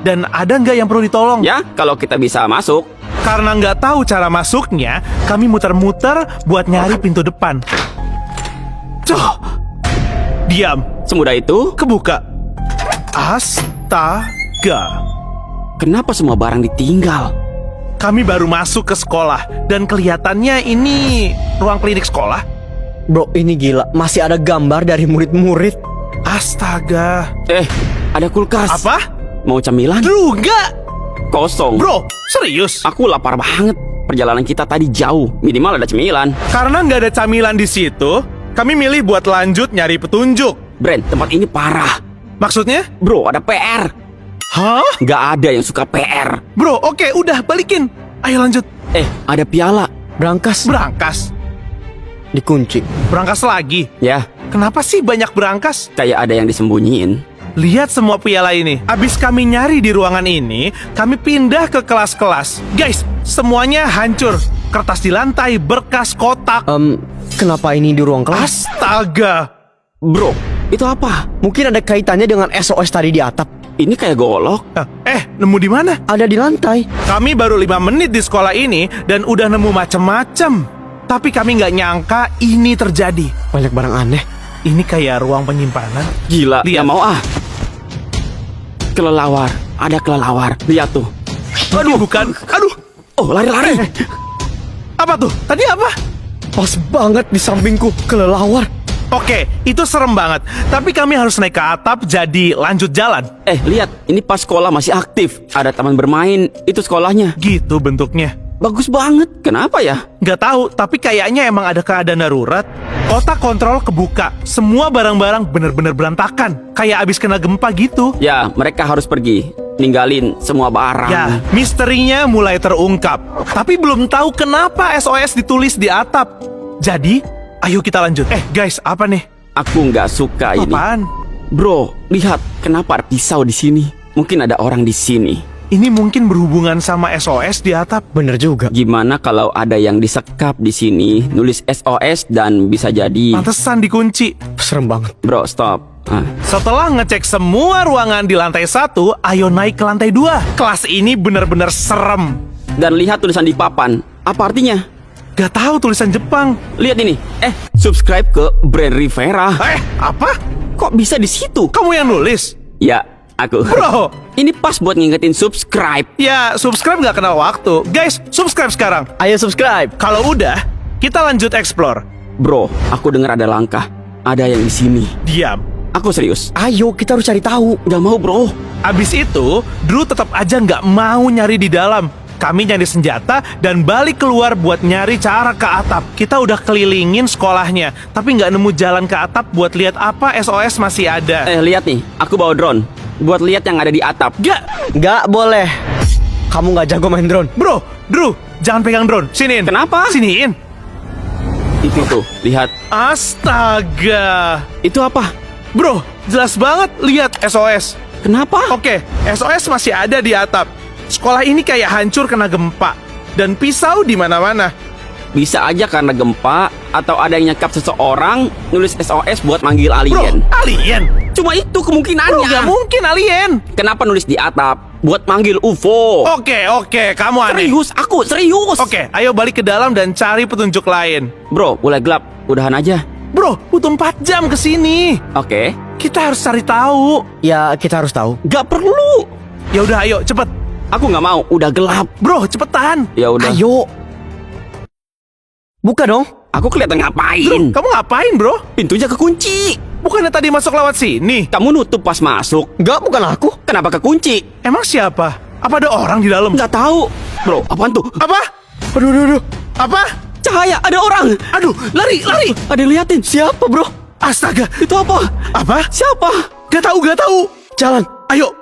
Dan ada nggak yang perlu ditolong? Ya, kalau kita bisa masuk. Karena nggak tahu cara masuknya, kami muter-muter buat nyari pintu depan. Tuh, diam, Semudah itu? kebuka. Astaga. Kenapa semua barang ditinggal? Kami baru masuk ke sekolah dan kelihatannya ini ruang klinik sekolah. Bro, ini gila. Masih ada gambar dari murid-murid. Astaga. Ada kulkas. Apa? Mau camilan? Drew, nggak. Kosong. Bro, serius? Aku lapar banget. Perjalanan kita tadi jauh. Minimal ada cemilan. Karena nggak ada camilan di situ, kami milih buat lanjut nyari petunjuk. Brand, tempat ini parah. Maksudnya? Bro, ada PR. Hah? Nggak ada yang suka PR. Bro, oke, udah balikin. Ayo lanjut. Ada piala. Berangkas. Berangkas. Dikunci. Berangkas lagi. Ya, Kenapa sih banyak berangkas? kayak ada yang disembunyiin. Lihat semua piala ini. Abis kami nyari di ruangan ini, kami pindah ke kelas-kelas. Guys, semuanya hancur. Kertas di lantai, berkas, kotak. Kenapa ini di ruang kelas? Astaga. Bro, itu apa? Mungkin ada kaitannya dengan SOS tadi di atap. Ini kayak golok. Nemu di mana? Ada di lantai. Kami baru 5 menit di sekolah ini dan udah nemu macem-macem. Tapi kami nggak nyangka ini terjadi. Banyak barang aneh. Ini kayak ruang penyimpanan. Gila, Lihat. dia mau Kelelawar, ada kelelawar. Lihat tuh. Aduh, bukan. Aduh, Oh, lari-lari. apa tuh? Tadi apa? Pas banget di sampingku. Kelelawar. Oke, itu serem banget. Tapi kami harus naik ke atap, jadi lanjut jalan. Lihat, ini pas sekolah masih aktif. Ada taman bermain, itu sekolahnya. Gitu bentuknya. Bagus banget. Kenapa ya? Nggak tahu, tapi kayaknya emang ada keadaan darurat. Kotak kontrol kebuka. Semua barang-barang bener-bener berantakan. Kayak abis kena gempa gitu. Ya, mereka harus pergi. Ninggalin semua barang. Ya, misterinya mulai terungkap. Tapi belum tahu kenapa SOS ditulis di atap. Jadi, ayo kita lanjut. Guys, apa nih? Aku nggak suka ini. Apaan? Bro, lihat. Kenapa ada pisau di sini? Mungkin ada orang di sini. Ini mungkin berhubungan sama SOS di atap. Bener juga. Gimana kalau ada yang disekap di sini, nulis SOS dan bisa jadi... Pantesan dikunci. Serem banget. Bro, stop. Setelah ngecek semua ruangan di lantai 1, ayo naik ke lantai 2. Kelas ini bener-bener serem. Dan lihat tulisan di papan. Apa artinya? Gak tahu tulisan Jepang. Lihat ini. Subscribe ke Brand Rivera. Apa? Kok bisa di situ? Kamu yang nulis? Ya, aku. Bro, Ini pas buat ngingetin subscribe. ya subscribe gak kenal waktu. Guys, subscribe sekarang. Ayo subscribe. Kalau udah, kita lanjut explore. Bro, aku dengar ada langkah. Ada yang di sini. Diam. Aku serius. Ayo, kita harus cari tahu. Gak mau, bro. Abis itu, Drew tetap aja nggak mau nyari di dalam. Kami nyari senjata dan balik keluar buat nyari cara ke atap. Kita udah kelilingin sekolahnya, tapi nggak nemu jalan ke atap buat lihat apa SOS masih ada. Lihat nih. Aku bawa drone. Buat lihat yang ada di atap. Nggak boleh. Kamu nggak jago main drone. Bro, Drew, jangan pegang drone. Siniin. Kenapa? Siniin. Itu tuh. Lihat. Astaga. Itu apa? Bro, jelas banget lihat SOS. Kenapa? Oke, SOS masih ada di atap. Sekolah ini kayak hancur kena gempa dan pisau di mana-mana. Bisa aja karena gempa atau ada yang nyekap seseorang nulis SOS buat manggil Bro, alien. alien. Cuma itu Bro, kemungkinannya. gak mungkin alien. Kenapa nulis di atap? Buat manggil UFO. Oke, kamu aneh. Serius, aku serius. Oke, ayo balik ke dalam dan cari petunjuk lain. Bro, mulai gelap. Udahan aja. Bro, butuh 4 jam ke sini. Oke. Kita harus cari tahu. Ya, kita harus tahu. Gak perlu. Ya udah, ayo cepet. Aku nggak mau. Udah gelap. Bro, cepetan. Ya udah. Ayo. Buka dong. Aku kelihatan Drew, ngapain? kamu ngapain, bro? Pintunya kekunci. Bukannya tadi masuk lewat sini? Kamu nutup pas masuk. Nggak, bukan aku. Kenapa kekunci? Emang siapa? Apa ada orang di dalam? Nggak tahu. Bro, apaan tuh? Apa? Aduh. Apa? Cahaya, ada orang. Aduh, lari. Ada yang liatin. Siapa, bro? Astaga. Itu apa? Apa? Siapa? Gak tahu. Jalan. Ayo,